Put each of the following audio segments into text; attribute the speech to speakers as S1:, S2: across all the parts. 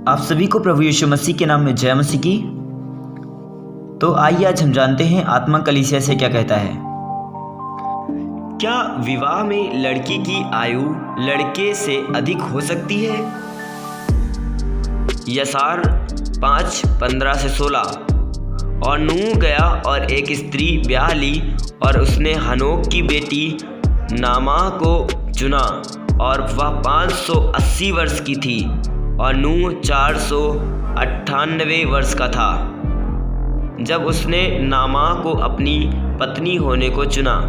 S1: आप सभी को प्रभु यीशु मसीह के नाम में जय मसीह की। तो आइए आज हम जानते हैं आत्मा कलीसिया से क्या कहता है। क्या विवाह में लड़की की आयु लड़के से अधिक हो सकती है? यसार 5:15 से 16। और नूह गया और एक स्त्री ब्याह ली और उसने हनोक की बेटी नामाह को चुना और वह 580 वर्ष की थी और नूह 498 वर्ष का था जब उसने नामाह को अपनी पत्नी होने को चुना।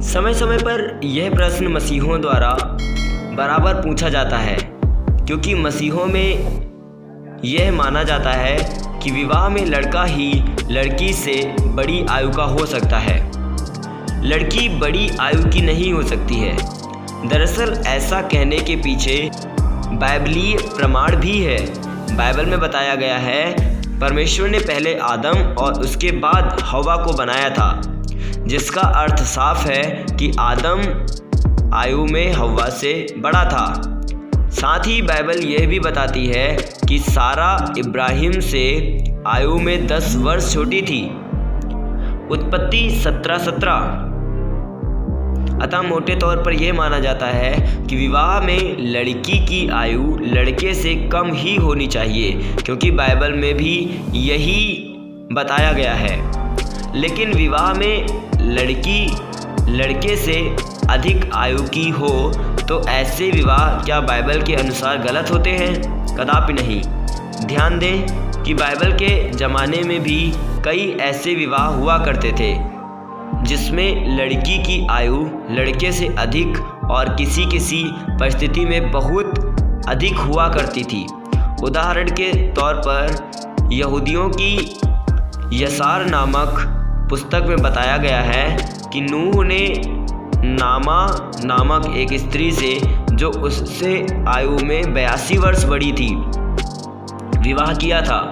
S1: समय समय पर यह प्रश्न मसीहों द्वारा बराबर पूछा जाता है, क्योंकि मसीहों में यह माना जाता है कि विवाह में लड़का ही लड़की से बड़ी आयु का हो सकता है, लड़की बड़ी आयु की नहीं हो सकती है। दरअसल ऐसा कहने के पीछे बाइबलीय प्रमाण भी है। बाइबल में बताया गया है परमेश्वर ने पहले आदम और उसके बाद हवा को बनाया था, जिसका अर्थ साफ है कि आदम आयु में हवा से बड़ा था। साथ ही बाइबल यह भी बताती है कि सारा इब्राहिम से आयु में 10 वर्ष छोटी थी। उत्पत्ति 17:17। अतः मोटे तौर पर यह माना जाता है कि विवाह में लड़की की आयु लड़के से कम ही होनी चाहिए, क्योंकि बाइबल में भी यही बताया गया है। लेकिन विवाह में लड़की लड़के से अधिक आयु की हो तो ऐसे विवाह क्या बाइबल के अनुसार गलत होते हैं? कदापि नहीं। ध्यान दें कि बाइबल के ज़माने में भी कई ऐसे विवाह हुआ करते थे जिसमें लड़की की आयु लड़के से अधिक और किसी किसी परिस्थिति में बहुत अधिक हुआ करती थी। उदाहरण के तौर पर यहूदियों की यसार नामक पुस्तक में बताया गया है कि नूह ने नामाह नामक एक स्त्री से, जो उससे आयु में 82 वर्ष बड़ी थी, विवाह किया था।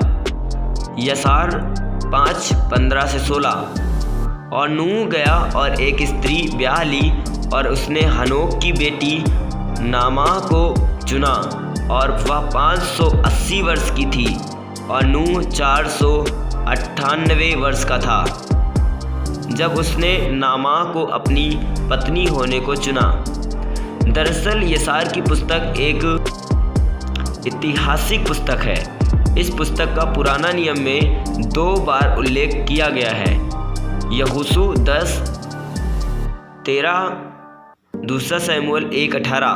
S1: यसार 5:15 से 16। और नूह गया और एक स्त्री ब्याह ली और उसने हनोक की बेटी नामाह को चुना और वह 580 वर्ष की थी और नूह 498 वर्ष का था जब उसने नामाह को अपनी पत्नी होने को चुना। दरअसल यसार की पुस्तक एक ऐतिहासिक पुस्तक है। इस पुस्तक का पुराना नियम में 2 बार उल्लेख किया गया है। यहोशू 10:13, दूसरा शमूएल 1:18।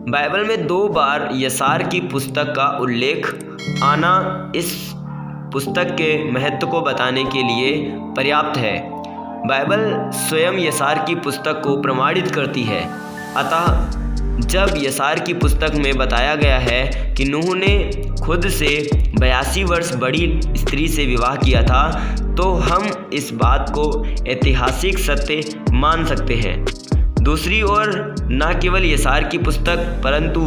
S1: बाइबल में 2 बार यसार की पुस्तक का उल्लेख आना इस पुस्तक के महत्व को बताने के लिए पर्याप्त है। बाइबल स्वयं यसार की पुस्तक को प्रमाणित करती है। अतः जब यसार की पुस्तक में बताया गया है कि नूह ने खुद से 82 वर्ष बड़ी स्त्री से विवाह किया था, तो हम इस बात को ऐतिहासिक सत्य मान सकते हैं। दूसरी ओर न केवल यसार की पुस्तक परंतु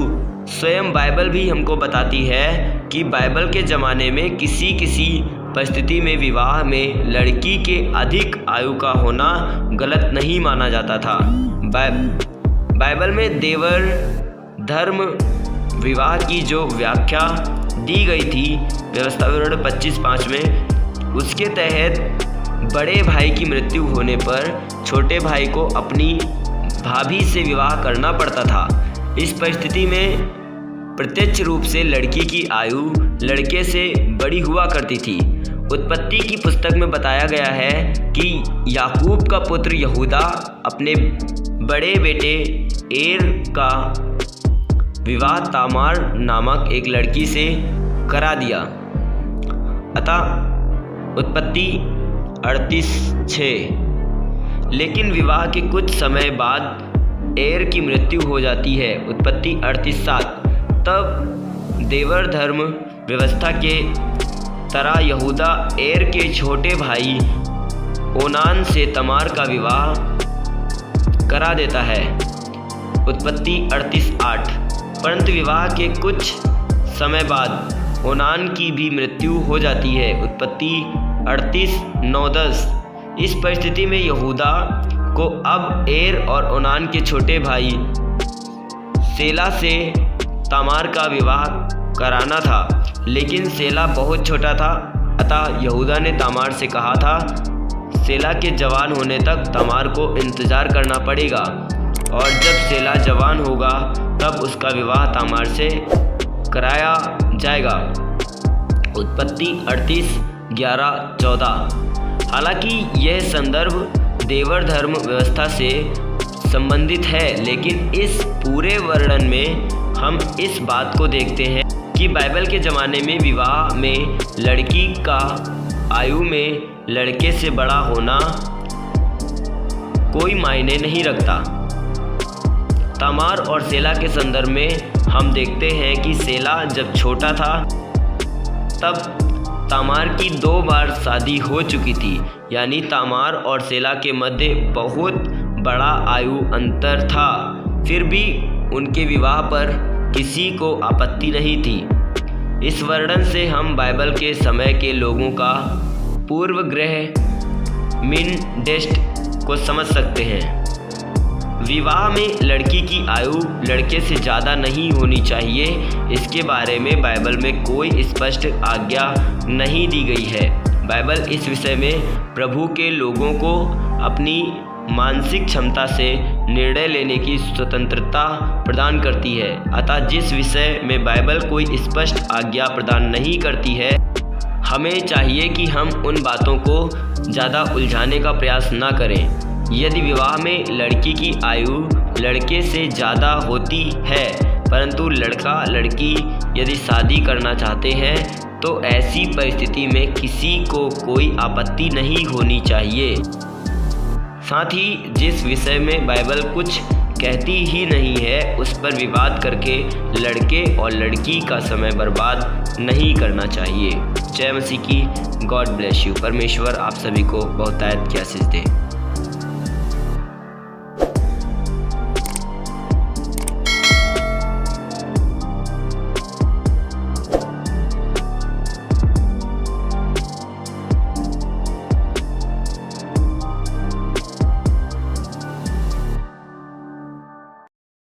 S1: स्वयं बाइबल भी हमको बताती है कि बाइबल के ज़माने में किसी किसी परिस्थिति में विवाह में लड़की के अधिक आयु का होना गलत नहीं माना जाता था। बाइबल में देवर धर्म विवाह की जो व्याख्या दी गई थी व्यवस्था विवरण 25:5 में, उसके तहत बड़े भाई की मृत्यु होने पर छोटे भाई को अपनी भाभी से विवाह करना पड़ता था। इस परिस्थिति में प्रत्यक्ष रूप से लड़की की आयु लड़के से बड़ी हुआ करती थी। उत्पत्ति की पुस्तक में बताया गया है कि याकूब का पुत्र यहूदा अपने बड़े बेटे एर का विवाह तामार नामक एक लड़की से करा दिया। अतः उत्पत्ति 38:6। लेकिन विवाह के कुछ समय बाद एर की मृत्यु हो जाती है। उत्पत्ति 38:7। तब देवर धर्म व्यवस्था के तरह यहूदा एर के छोटे भाई ओनान से तमार का विवाह करा देता है। उत्पत्ति 38:8। परंतु विवाह के कुछ समय बाद ओनान की भी मृत्यु हो जाती है। उत्पत्ति 38:9-10। इस परिस्थिति में यहूदा को अब एर और ओनान के छोटे भाई सेला से तमार का विवाह कराना था, लेकिन सेला बहुत छोटा था। अतः यहूदा ने तामार से कहा था, सेला के जवान होने तक तामार को इंतज़ार करना पड़ेगा, और जब सेला जवान होगा तब उसका विवाह तामार से कराया जाएगा। उत्पत्ति 38:11-14। हालांकि यह संदर्भ देवर धर्म व्यवस्था से संबंधित है, लेकिन इस पूरे वर्णन में हम इस बात को देखते हैं कि बाइबल के ज़माने में विवाह में लड़की का आयु में लड़के से बड़ा होना कोई मायने नहीं रखता। तामार और सेला के संदर्भ में हम देखते हैं कि सेला जब छोटा था तब तामार की 2 बार शादी हो चुकी थी, यानी तामार और सेला के मध्य बहुत बड़ा आयु अंतर था। फिर भी उनके विवाह पर किसी को आपत्ति नहीं थी। इस वर्णन से हम बाइबल के समय के लोगों का पूर्वग्रह मिनडेस्ट को समझ सकते हैं। विवाह में लड़की की आयु लड़के से ज़्यादा नहीं होनी चाहिए, इसके बारे में बाइबल में कोई स्पष्ट आज्ञा नहीं दी गई है। बाइबल इस विषय में प्रभु के लोगों को अपनी मानसिक क्षमता से निर्णय लेने की स्वतंत्रता प्रदान करती है। अतः जिस विषय में बाइबल कोई स्पष्ट आज्ञा प्रदान नहीं करती है, हमें चाहिए कि हम उन बातों को ज़्यादा उलझाने का प्रयास न करें। यदि विवाह में लड़की की आयु लड़के से ज़्यादा होती है, परंतु लड़का लड़की यदि शादी करना चाहते हैं, तो ऐसी परिस्थिति में किसी को कोई आपत्ति नहीं होनी चाहिए। साथ ही जिस विषय में बाइबल कुछ कहती ही नहीं है, उस पर विवाद करके लड़के और लड़की का समय बर्बाद नहीं करना चाहिए। जय मसीह की। God bless you. परमेश्वर आप सभी को बहुतायत की आशीष दे।